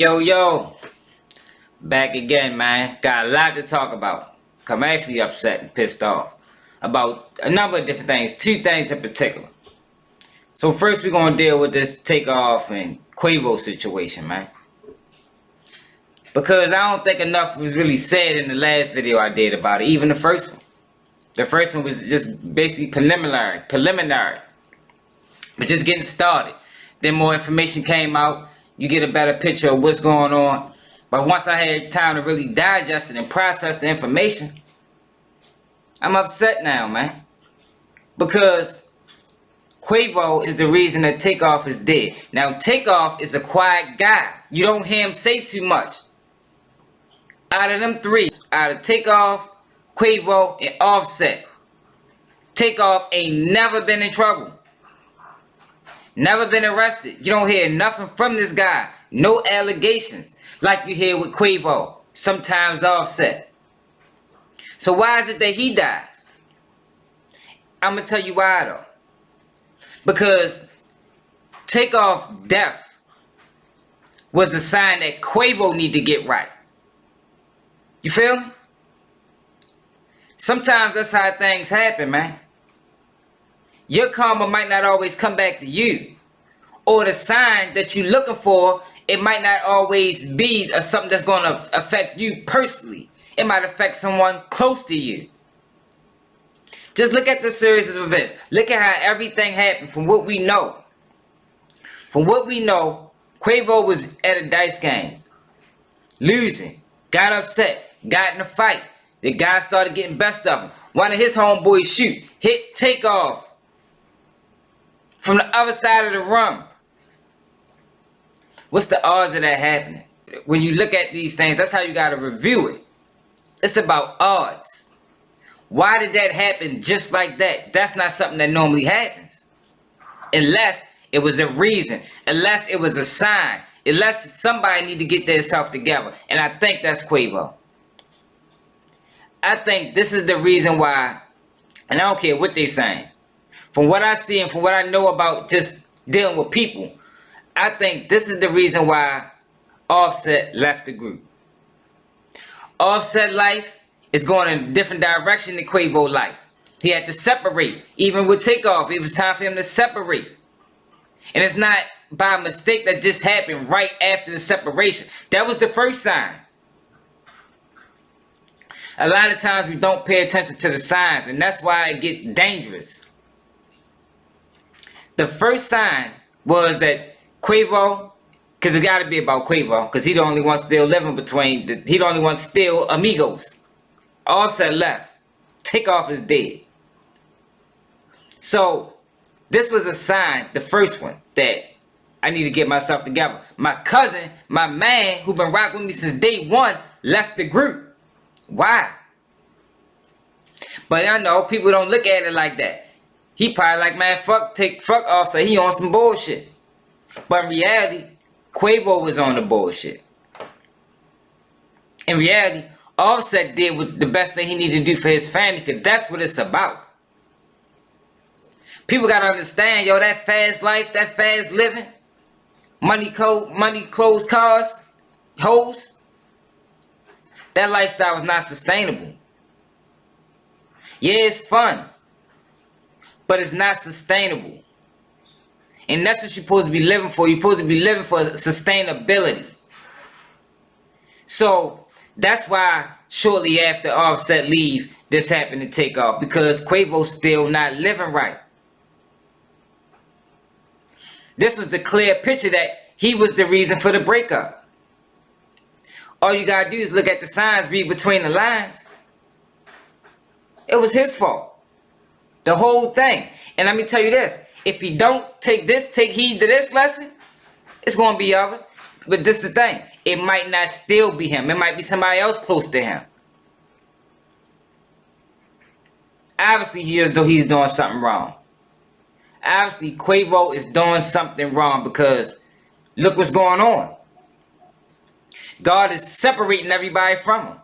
Yo, back again, man. Got a lot to talk about. I'm actually upset and pissed off about a number of different things. Two things in particular. So first we're going to deal with this Takeoff and Quavo situation, man. Because I don't think enough was really said in the last video I did about it. Even the first one. The first one was just basically preliminary. But just getting started. Then more information came out. You get a better picture of what's going on. But once I had time to really digest it and process the information, I'm upset now, man. Because Quavo is the reason that Takeoff is dead. Now, Takeoff is a quiet guy. You don't hear him say too much. Out of them three, out of Takeoff, Quavo, and Offset, Takeoff ain't never been in trouble. Never been arrested. You don't hear nothing from this guy. No allegations. Like you hear with Quavo. Sometimes Offset. So why is it that he dies? I'm going to tell you why though. Because Takeoff's death was a sign that Quavo need to get right. You feel me? Sometimes that's how things happen, man. Your karma might not always come back to you. Or the sign that you're looking for, it might not always be something that's going to affect you personally. It might affect someone close to you. Just look at the series of events. Look at how everything happened from what we know. From what we know, Quavo was at a dice game. Losing. Got upset. Got in a fight. The guy started getting best of him. One of his homeboys shoot. Hit Takeoff from the other side of the room. What's the odds of that happening? When you look at these things, that's how you got to review it. It's about odds. Why did that happen just like that? That's not something that normally happens. Unless it was a reason. Unless it was a sign. Unless somebody need to get themselves together. And I think that's Quavo. I think this is the reason why, and I don't care what they're saying. From what I see and from what I know about just dealing with people, I think this is the reason why Offset left the group. Offset life is going in a different direction than Quavo life. He had to separate. Even with Takeoff, it was time for him to separate. And it's not by mistake that this happened right after the separation. That was the first sign. A lot of times we don't pay attention to the signs, and that's why it gets dangerous. The first sign was that Quavo, because it got to be about Quavo, because he the only one still living between, he the only one still Amigos. Offset left. Takeoff is dead. So, this was a sign, the first one, that I need to get myself together. My cousin, my man, who been rocking with me since day one, left the group. Why? But I know people don't look at it like that. He probably like, man, fuck Offset. He on some bullshit. But in reality, Quavo was on the bullshit. In reality, Offset did what the best thing he needed to do for his family, because that's what it's about. People gotta understand, yo, that fast life, that fast living, money, clothes, cars, hoes, that lifestyle is not sustainable. Yeah, it's fun, but it's not sustainable. And that's what you're supposed to be living for. You're supposed to be living for sustainability. So that's why shortly after Offset leave, this happened to Takeoff, because Quavo's still not living right. This was the clear picture that he was the reason for the breakup. All you gotta do is look at the signs, read between the lines. It was his fault. The whole thing. And let me tell you this. If he don't take heed to this lesson, it's going to be others. But this is the thing. It might not still be him. It might be somebody else close to him. Obviously, he's doing something wrong. Obviously, Quavo is doing something wrong, because look what's going on. God is separating everybody from him.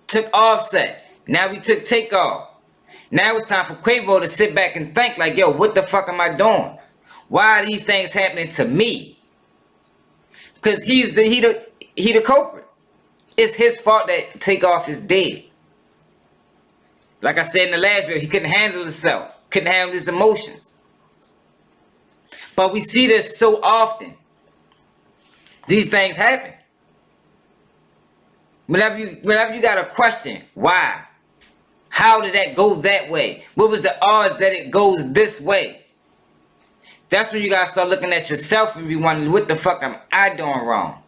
Took Offset. Now we took Takeoff. Now it's time for Quavo to sit back and think like, yo, what the fuck am I doing? Why are these things happening to me? Because he the culprit. It's his fault that Takeoff is dead. Like I said in the last video, he couldn't handle himself. Couldn't handle his emotions. But we see this so often. These things happen. Whenever you got a question, why? How did that go that way? What was the odds that it goes this way? That's when you gotta start looking at yourself and be wondering, what the fuck am I doing wrong?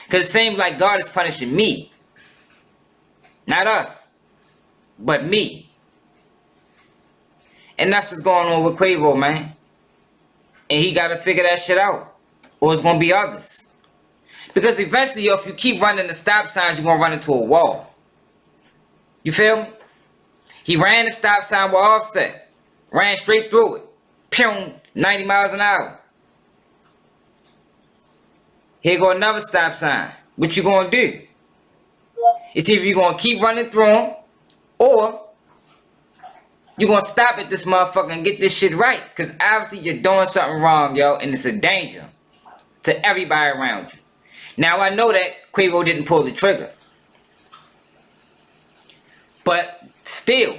Because it seems like God is punishing me. Not us, but me. And that's what's going on with Quavo, man. And he got to figure that shit out. Or it's going to be others. Because eventually, yo, if you keep running the stop signs, you're going to run into a wall. You feel me? He ran the stop sign with Offset. Ran straight through it. Pew, 90 miles an hour. Here go another stop sign. What you going to do? It's either you're going to keep running through them, or you're going to stop at this motherfucker and get this shit right. Because obviously you're doing something wrong, yo, and it's a danger to everybody around you. Now, I know that Quavo didn't pull the trigger. But still,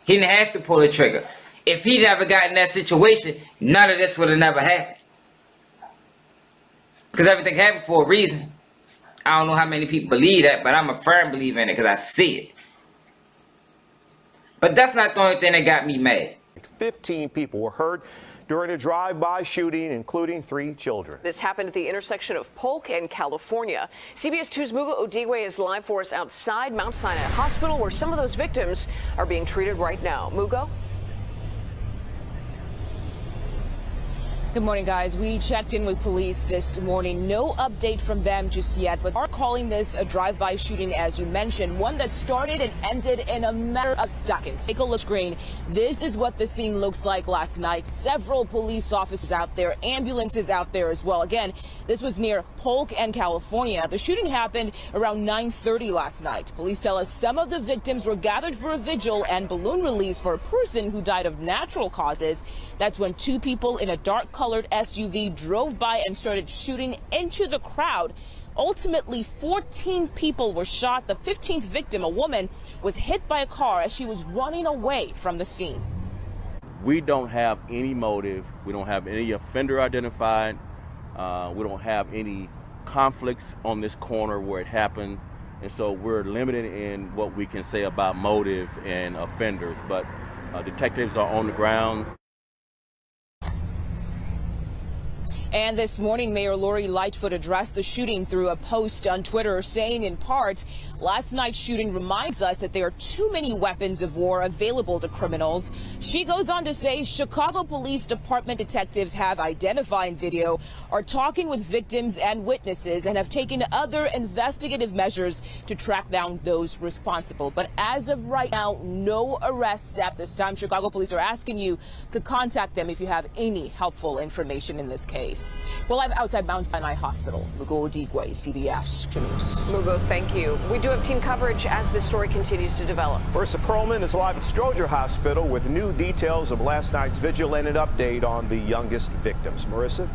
he didn't have to pull the trigger. If he never got in that situation, none of this would have never happened. Because everything happened for a reason. I don't know how many people believe that, but I'm a firm believer in it because I see it. But that's not the only thing that got me mad. 15 people were hurt during a drive-by shooting, including 3 children. This happened at the intersection of Polk and California. CBS 2's Mugo Odigwe is live for us outside Mount Sinai Hospital, where some of those victims are being treated right now. Mugo? Good morning, guys. We checked in with police this morning. No update from them just yet, but are calling this a drive-by shooting, as you mentioned, one that started and ended in a matter of seconds. Take a look screen. This is what the scene looks like last night. Several police officers out there, ambulances out there as well. Again, this was near Polk and California. The shooting happened around 9:30 last night. Police tell us some of the victims were gathered for a vigil and balloon release for a person who died of natural causes. That's when 2 people in a dark colored SUV drove by and started shooting into the crowd. Ultimately, 14 people were shot. The 15th victim, a woman, was hit by a car as she was running away from the scene. We don't have any motive. We don't have any offender identified. We don't have any conflicts on this corner where it happened. And so we're limited in what we can say about motive and offenders. But detectives are on the ground. And this morning, Mayor Lori Lightfoot addressed the shooting through a post on Twitter, saying in part, last night's shooting reminds us that there are too many weapons of war available to criminals. She goes on to say Chicago Police Department detectives have identified video, are talking with victims and witnesses, and have taken other investigative measures to track down those responsible. But as of right now, no arrests at this time. Chicago police are asking you to contact them if you have any helpful information in this case. Well, I'm outside Mount Sinai Hospital. Mugo Odigwe, CBS 2 News. Mugo, thank you. We do have team coverage as this story continues to develop. Marissa Perlman is live at Stroger Hospital with new details of last night's vigil and an update on the youngest victims. Marissa?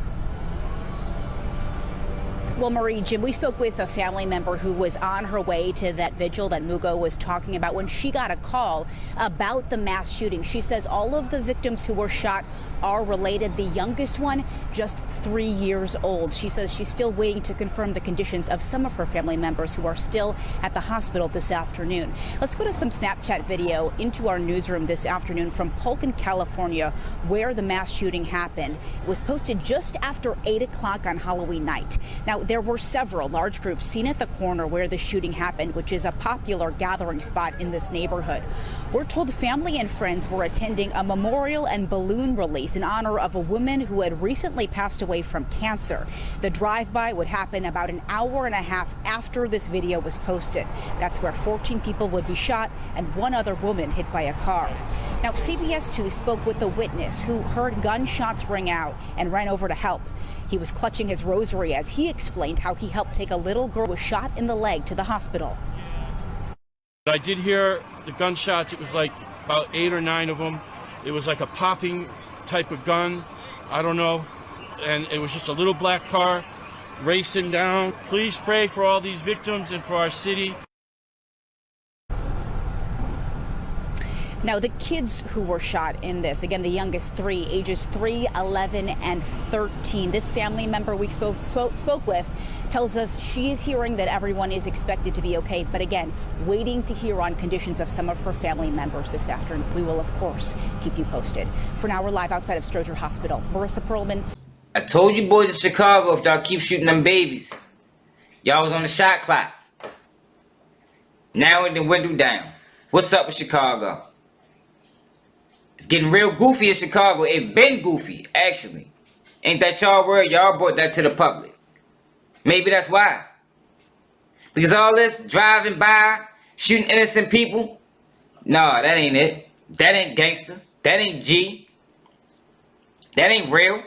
Well, Marie, Jim, we spoke with a family member who was on her way to that vigil that Mugo was talking about when she got a call about the mass shooting. She says all of the victims who were shot are related. The youngest one, just 3 years old. She says she's still waiting to confirm the conditions of some of her family members who are still at the hospital this afternoon. Let's go to some Snapchat video into our newsroom this afternoon from Polk, California, where the mass shooting happened. It was posted just after 8 o'clock on Halloween night. Now, there were several large groups seen at the corner where the shooting happened, which is a popular gathering spot in this neighborhood. We're told family and friends were attending a memorial and balloon release in honor of a woman who had recently passed away from cancer. The drive-by would happen about an hour and a half after this video was posted. That's where 14 people would be shot and 1 other woman hit by a car. Now, CBS 2 spoke with a witness who heard gunshots ring out and ran over to help. He was clutching his rosary as he explained how he helped take a little girl who was shot in the leg to the hospital. I did hear the gunshots. It was like about 8 or 9 of them. It was like a popping type of gun. I don't know. and it was just a little black car racing down. Please pray for all these victims and for our city. Now, the kids who were shot in this, again, the youngest three, ages 3, 11, and 13. This family member we spoke with tells us she is hearing that everyone is expected to be okay, but again, waiting to hear on conditions of some of her family members this afternoon. We will, of course, keep you posted. For now, we're live outside of Stroger Hospital. Marissa Perlman. I told you boys in Chicago, if y'all keep shooting them babies, y'all was on the shot clock. Now it done dwindled down. What's up with Chicago? It's getting real goofy in Chicago. It been goofy, actually. Ain't that y'all word? Y'all brought that to the public. Maybe that's why. Because all this driving by, shooting innocent people, nah, that ain't it. That ain't gangster. That ain't G. That ain't real.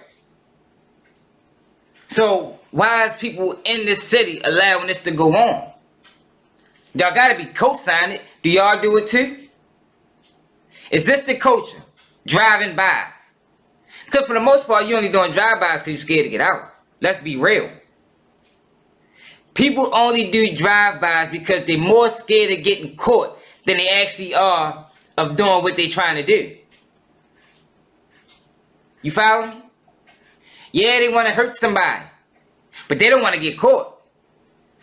So why is people in this city allowing this to go on? Y'all gotta be co-signing it. Do y'all do it too? Is this the culture? Driving by. Because for the most part, you only doing drive-bys because you're scared to get out. Let's be real. People only do drive-bys because they're more scared of getting caught than they actually are of doing what they're trying to do. You follow me? Yeah, they want to hurt somebody, but they don't want to get caught.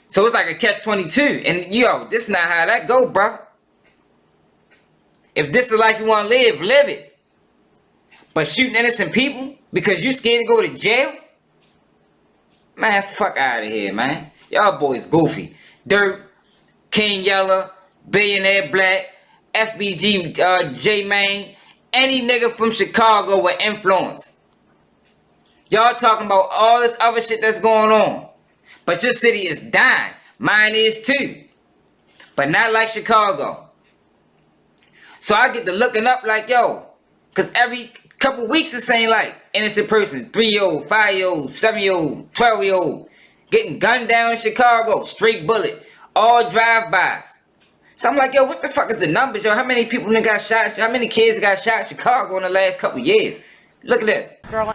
So it's like a catch-22. And yo, this is not how that go, bro. If this is the life you want to live, live it. But shooting innocent people because you scared to go to jail? Man, fuck out of here, man. Y'all boys goofy. Dirt, King Yella, Billionaire Black, FBG J-Main, any nigga from Chicago with influence. Y'all talking about all this other shit that's going on. But your city is dying. Mine is too. But not like Chicago. So I get to looking up like, yo, because every couple weeks it's saying like innocent person, 3-year-old, 5-year-old, 7-year-old, 12-year-old, getting gunned down in Chicago, straight bullet, all drive-bys. So I'm like, yo, what the fuck is the numbers, yo? How many people got shot? How many kids got shot in Chicago in the last couple years? Look at this.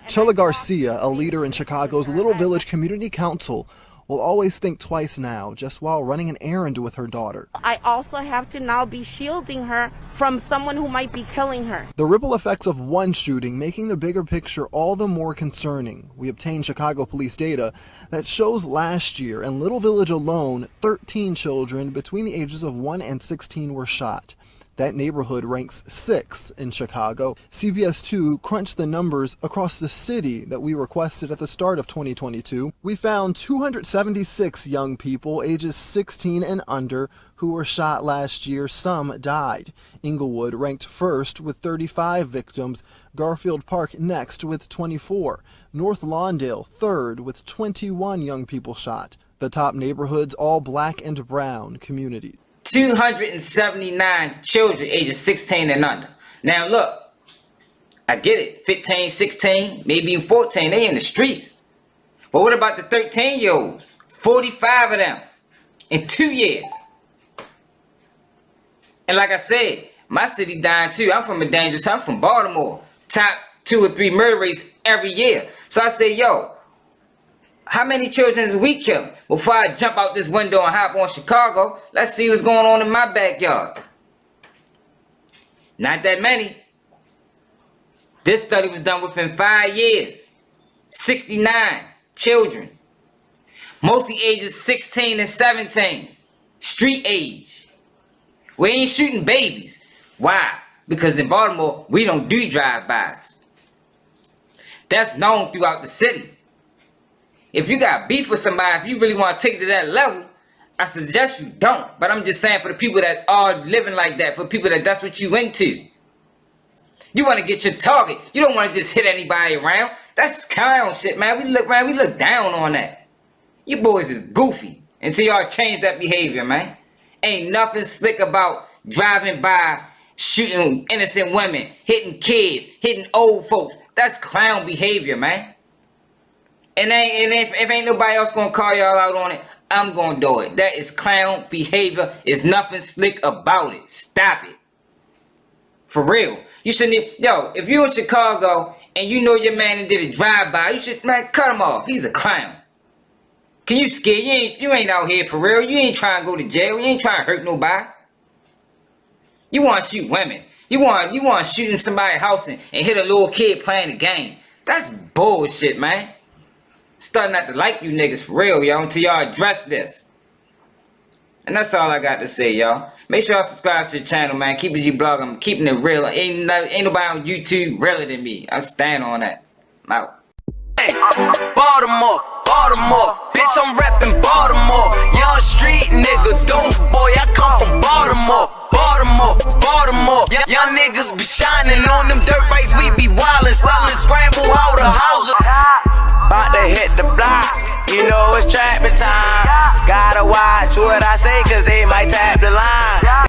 Chela Garcia, a leader in Chicago's Little Village Community Council, will always think twice now, just while running an errand with her daughter. I also have to now be shielding her from someone who might be killing her. The ripple effects of one shooting making the bigger picture all the more concerning. We obtained Chicago police data that shows last year in Little Village alone, 13 children between the ages of 1 and 16 were shot. That neighborhood ranks 6th in Chicago. CBS 2 crunched the numbers across the city that we requested at the start of 2022. We found 276 young people ages 16 and under who were shot last year. Some died. Inglewood ranked first with 35 victims. Garfield Park next with 24. North Lawndale third with 21 young people shot. The top neighborhoods all black and brown communities. 279 children ages 16 and under. Now look, I get it, 15, 16, maybe even 14, they in the streets. But what about the 13-year-olds? 45 of them in 2 years. And like I said, my city dying too. I'm from a dangerous, I'm from Baltimore. Top 2 or 3 murder rates every year. So I say, yo, how many children is we killing? Before I jump out this window and hop on Chicago, let's see what's going on in my backyard. Not that many. This study was done within 5 years. 69 children. Mostly ages 16 and 17. Street age. We ain't shooting babies. Why? Because in Baltimore, we don't do drive-bys. That's known throughout the city. If you got beef with somebody, if you really want to take it to that level, I suggest you don't. But I'm just saying for the people that are living like that, for people that's what you into. You want to get your target. You don't want to just hit anybody around. That's clown shit, man. We look down on that. You boys is goofy until y'all change that behavior, man. Ain't nothing slick about driving by, shooting innocent women, hitting kids, hitting old folks. That's clown behavior, man. And if ain't nobody else gonna call y'all out on it, I'm gonna do it. That is clown behavior. There's nothing slick about it. Stop it. For real. You shouldn't even, yo, if you in Chicago and you know your man did a drive-by, you should, man, cut him off. He's a clown. Can you scared? You ain't out here for real. You ain't trying to go to jail. You ain't trying to hurt nobody. You want to shoot women. You want to shoot in somebody's house and hit a little kid playing the game. That's bullshit, man. Starting not to like you niggas for real, y'all, until y'all address this. And that's all I got to say, y'all. Make sure y'all subscribe to the channel, man. Keep it G-Blog. I'm keeping it real. Ain't nobody on YouTube realer than me. I stand on that. I'm out. Hey, Baltimore, bitch, I'm reppin' Baltimore. Young street nigga, dope boy, I come from Baltimore. Young niggas be shining on them dirt bikes, we be wildin', sellin' scramble out of houses. About to hit the block, you know it's trapping time. Gotta watch what I say, cause they might tap the line.